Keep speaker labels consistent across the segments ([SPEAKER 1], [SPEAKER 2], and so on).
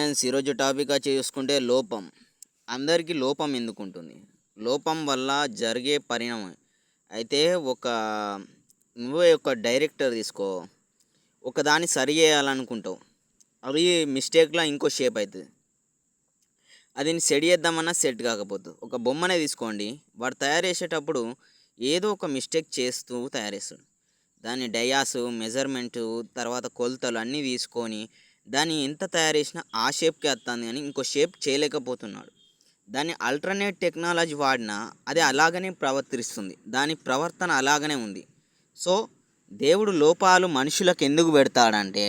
[SPEAKER 1] Friends, ఈరోజు topic వచ్చి చూసుకుంటే లోపం. అందరికీ లోపం ఎందుకుంటుంది? లోపం వల్ల జరిగే పరిణామం అయితే నువ్వే ఒక డైరెక్టర్ తీసుకో. ఒకదాన్ని సరి చేయాలనుకుంటావు, అది మిస్టేక్లో ఇంకో షేప్ అవుతుంది. అది సెట్ చేద్దామన్నా సెట్ కాకపోతుంది. ఒక బొమ్మనే తీసుకోండి, వాడు తయారు చేసేటప్పుడు ఏదో ఒక మిస్టేక్ చేస్తూ తయారు చేస్తాడు. దాన్ని డయాసు, మెజర్మెంటు, తర్వాత కొలతలు అన్నీ తీసుకొని దాన్ని ఎంత తయారు చేసినా ఆ షేప్కే వస్తుంది, కానీ ఇంకో షేప్ చేయలేకపోతున్నాడు. దాన్ని ఆల్టర్నేట్ టెక్నాలజీ వాడినా అది అలాగనే ప్రవర్తిస్తుంది, దాని ప్రవర్తన అలాగనే ఉంది. సో దేవుడు లోపాలు మనుషులకు ఎందుకు పెడతాడంటే,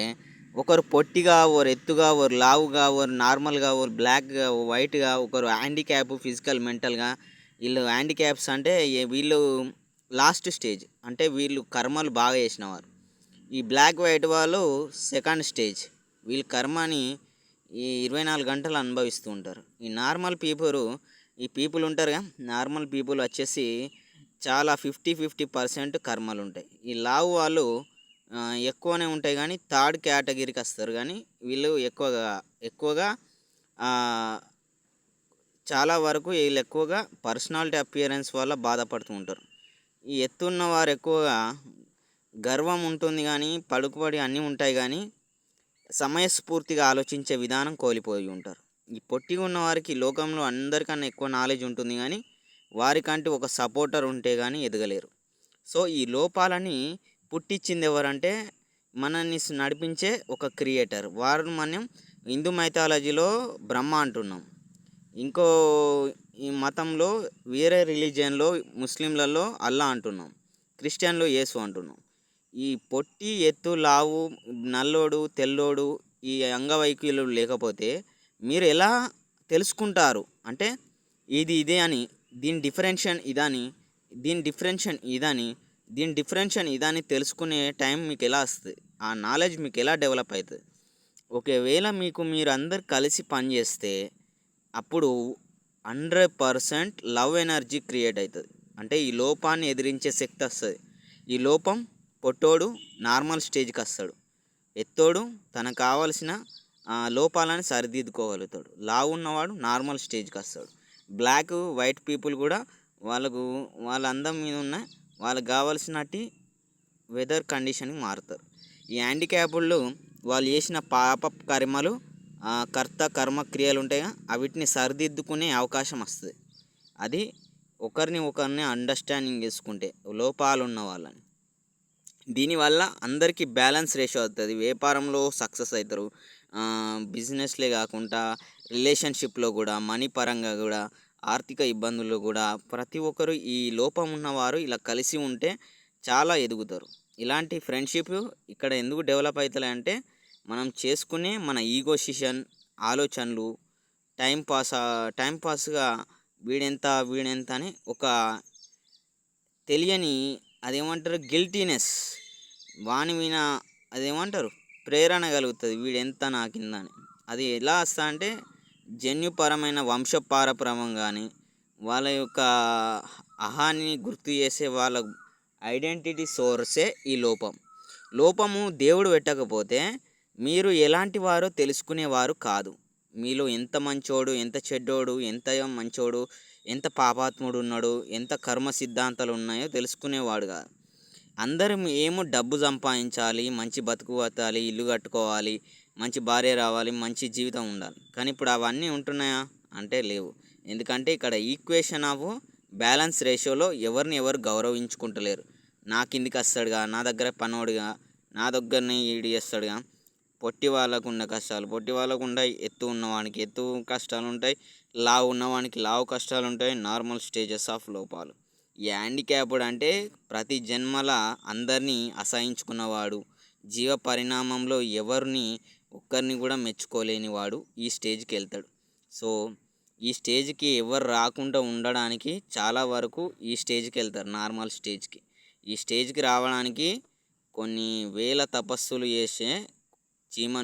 [SPEAKER 1] ఒకరు పొట్టిగా, ఒకరు ఎత్తుగా, ఒకరు లావుగా, ఒకరు నార్మల్గా, ఒకరు బ్లాక్గా, వైట్గా, ఒకరు హ్యాండిక్యాప్ ఫిజికల్ మెంటల్గా. వీళ్ళు హ్యాండిక్యాప్స్ అంటే వీళ్ళు లాస్ట్ స్టేజ్, అంటే వీళ్ళు కర్మలు బాగా చేసినవారు. ఈ బ్లాక్ వైట్ వాళ్ళు సెకండ్ స్టేజ్. వీళ్ళ కర్మని ఈ 24 గంటలు అనుభవిస్తూ ఉంటారు. ఈ నార్మల్ పీపుల్ ఉంటారుగా, నార్మల్ పీపుల్ వచ్చేసి చాలా 50% కర్మలు ఉంటాయి. ఈ లావు వాళ్ళు ఎక్కువనే ఉంటాయి, కానీ థర్డ్ కేటగిరీకి వస్తారు. కానీ వీళ్ళు ఎక్కువగా చాలా వరకు వీళ్ళు ఎక్కువగా పర్సనాలిటీ అపియరెన్స్ వల్ల బాధపడుతూ ఉంటారు. ఈ ఎత్తున్న వారు ఎక్కువగా గర్వం ఉంటుంది, కానీ పలుకుబడి అన్నీ ఉంటాయి, కానీ సమయస్ఫూర్తిగా ఆలోచించే విధానం కోల్పోయి ఉంటారు. ఈ పొట్టిగా ఉన్న వారికి లోకంలో అందరికన్నా ఎక్కువ నాలెడ్జ్ ఉంటుంది, కానీ వారికంటే ఒక సపోర్టర్ ఉంటే కానీ ఎదగలేరు. సో ఈ లోపాలని పుట్టించింది ఎవరంటే, మనల్ని నడిపించే ఒక క్రియేటర్. వారు మనం హిందూ మైథాలజీలో బ్రహ్మ అంటున్నాం. ఇంకో ఈ మతంలో వేరే రిలీజియన్లో ముస్లింలలో అల్లా అంటున్నాం, క్రిస్టియన్లో యేసు అంటున్నాం. ఈ పొట్టి, ఎత్తు, లావు, నల్లోడు, తెల్లోడు, ఈ అంగవైకల్యులు లేకపోతే మీరు ఎలా తెలుసుకుంటారు? అంటే ఇది ఇదే అని, దీని డిఫరెన్షన్ ఇదని, దీని డిఫరెన్షన్ ఇదని, దీని డిఫరెన్షన్ ఇదని తెలుసుకునే టైం మీకు ఎలా వస్తుంది? ఆ నాలెడ్జ్ మీకు ఎలా డెవలప్ అవుతుంది? ఒకవేళ మీరు అందరు కలిసి పనిచేస్తే అప్పుడు 100% లవ్ ఎనర్జీ క్రియేట్ అవుతుంది. అంటే ఈ లోపాన్ని ఎదిరించే శక్తి వస్తుంది. ఈ లోపం పొట్టోడు నార్మల్ స్టేజ్కి వస్తాడు, ఎత్తోడు తనకు కావాల్సిన లోపాలను సరిదిద్దుకోగలుగుతాడు, లావు ఉన్నవాడు నార్మల్ స్టేజ్కి వస్తాడు. బ్లాక్ వైట్ పీపుల్ కూడా వాళ్ళ అందం మీద ఉన్న వాళ్ళకి కావాల్సినట్టు వెదర్ కండిషన్కి మారుతారు. ఈ హ్యాండిక్యాప్డ్లు వాళ్ళు చేసిన పాప కర్మలు, కర్మ క్రియలు ఉంటాయిగా, వీటిని సరిదిద్దుకునే అవకాశం వస్తుంది. అది ఒకరిని అండర్స్టాండింగ్ చేసుకుంటే లోపాలు ఉన్న వాళ్ళని. దీనివల్ల అందరికీ బ్యాలెన్స్ రేషియో అవుతుంది. వ్యాపారంలో సక్సెస్ అవుతారు, బిజినెస్లే కాకుండా రిలేషన్షిప్లో కూడా, మనీ పరంగా కూడా, ఆర్థిక ఇబ్బందుల్లో కూడా ప్రతి ఒక్కరు ఈ లోపం ఉన్నవారు ఇలా కలిసి ఉంటే చాలా ఎదుగుతారు. ఇలాంటి ఫ్రెండ్షిప్ ఇక్కడ ఎందుకు డెవలప్ అవుతాయి అంటే, మనం చేసుకునే మన ఈగోసిషన్ ఆలోచనలు టైంపాస్గా వీడెంత అని ఒక తెలియని అదేమంటారు గిల్టీనెస్, వాని మీద అదేమంటారు ప్రేరణ కలుగుతుంది, వీడెంత నాకిందని. అది ఎలా వస్తా అంటే జన్యుపరమైన వంశపారపరమం, కానీ వాళ్ళ యొక్క అహాన్ని గుర్తు చేసే వాళ్ళ ఐడెంటిటీ సోర్సే ఈ లోపము దేవుడు పెట్టకపోతే మీరు ఎలాంటి వారో తెలుసుకునేవారు కాదు. మీలో ఎంత మంచోడు, ఎంత చెడ్డోడు, ఎంత మంచోడు, ఎంత పాపాత్ముడు ఉన్నాడు, ఎంత కర్మ సిద్ధాంతాలు ఉన్నాయో తెలుసుకునేవాడు కాదు. అందరం ఏమో డబ్బు సంపాదించాలి, మంచి బతుకు బతకాలి, ఇల్లు కట్టుకోవాలి, మంచి భార్య రావాలి, మంచి జీవితం ఉండాలి. కానీ ఇప్పుడు అవన్నీ ఉంటున్నాయా అంటే లేవు. ఎందుకంటే ఇక్కడ ఈక్వేషన్ ఆఫ్ బ్యాలెన్స్ రేషియోలో ఎవరు గౌరవించుకుంటలేరు. నా కిందికి వస్తాడుగా, నా దగ్గర పనోడుగా, నా దగ్గరనే ఈడి చేస్తాడుగా. పొట్టి వాళ్ళకు ఉన్న కష్టాలు పొట్టి వాళ్ళకు ఉంటాయి, ఎత్తు ఉన్నవానికి ఎత్తు కష్టాలు ఉంటాయి, లావు ఉన్నవానికి లావు కష్టాలు ఉంటాయి. నార్మల్ స్టేజెస్ ఆఫ్ లోపాలు. ఈ హ్యాండిక్యాప్డ్ అంటే ప్రతి జన్మల అందరినీ అసహించుకున్నవాడు, జీవ పరిణామంలో ఒక్కరిని కూడా మెచ్చుకోలేని వాడు ఈ స్టేజ్కి వెళ్తాడు. సో ఈ స్టేజ్కి ఎవరు రాకుండా ఉండడానికి చాలా వరకు ఈ స్టేజ్కి వెళ్తారు, నార్మల్ స్టేజ్కి. ఈ స్టేజ్కి రావడానికి కొన్ని వేల తపస్సులు చేసే చీమ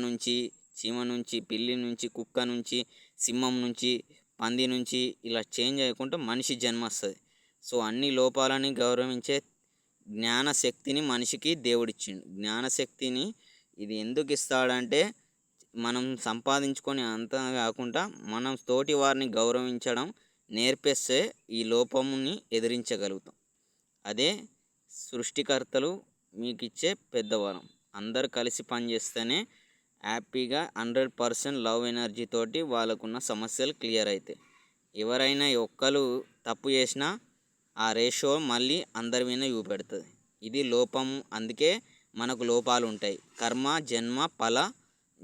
[SPEAKER 1] నుంచి పిల్లి నుంచి, కుక్క నుంచి, సింహం నుంచి, పంది నుంచి ఇలా చేంజ్ అయ్యకుండా మనిషి జన్మ వస్తుంది. సో అన్ని లోపాలని గౌరవించే జ్ఞానశక్తిని మనిషికి దేవుడిచ్చిండు. జ్ఞానశక్తిని ఇది ఎందుకు ఇస్తాడంటే, మనం సంపాదించుకొని అంతా కాకుండా మనం తోటి వారిని గౌరవించడం నేర్పిస్తే ఈ లోపముని ఎదిరించగలుగుతాం. అదే సృష్టికర్తలు మీకు ఇచ్చే పెద్ద వరం. అందరు కలిసి పనిచేస్తేనే హ్యాపీగా 100% లవ్ ఎనర్జీ తోటి వాళ్ళకున్న సమస్యలు క్లియర్ అవుతాయి. ఎవరైనా ఒక్కరు తప్పు చేసినా ఆ రేషియో మళ్ళీ అందరి మీద చూపెడుతుంది. ఇది లోపము. అందుకే మనకు లోపాలు ఉంటాయి. కర్మ, జన్మ, ఫల,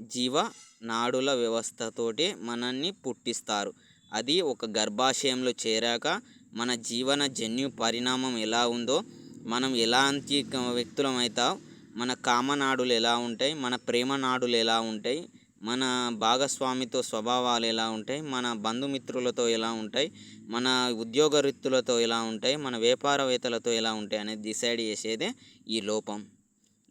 [SPEAKER 1] జీవ నాడుల వ్యవస్థతోటి మనల్ని పుట్టిస్తారు. అది ఒక గర్భాశయంలో చేరాక మన జీవన జన్యు పరిణామం ఎలా ఉందో, మనం ఎలాంటి వ్యక్తులం అవుతాం, మన కామనాడులు ఎలా ఉంటాయి, మన ప్రేమ నాడులు ఎలా ఉంటాయి, మన భాగస్వామితో స్వభావాలు ఎలా ఉంటాయి, మన బంధుమిత్రులతో ఎలా ఉంటాయి, మన ఉద్యోగరీత్తులతో ఎలా ఉంటాయి, మన వ్యాపారవేత్తలతో ఎలా ఉంటాయి అనేది డిసైడ్ చేసేదే ఈ లోపం.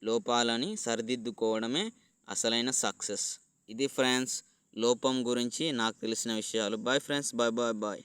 [SPEAKER 1] లోపాలని సరిదిద్దుకోవడమే అసలైన సక్సెస్. ఇది ఫ్రెండ్స్ లోపం గురించి నాకు తెలిసిన విషయాలు. Bye friends, bye bye bye.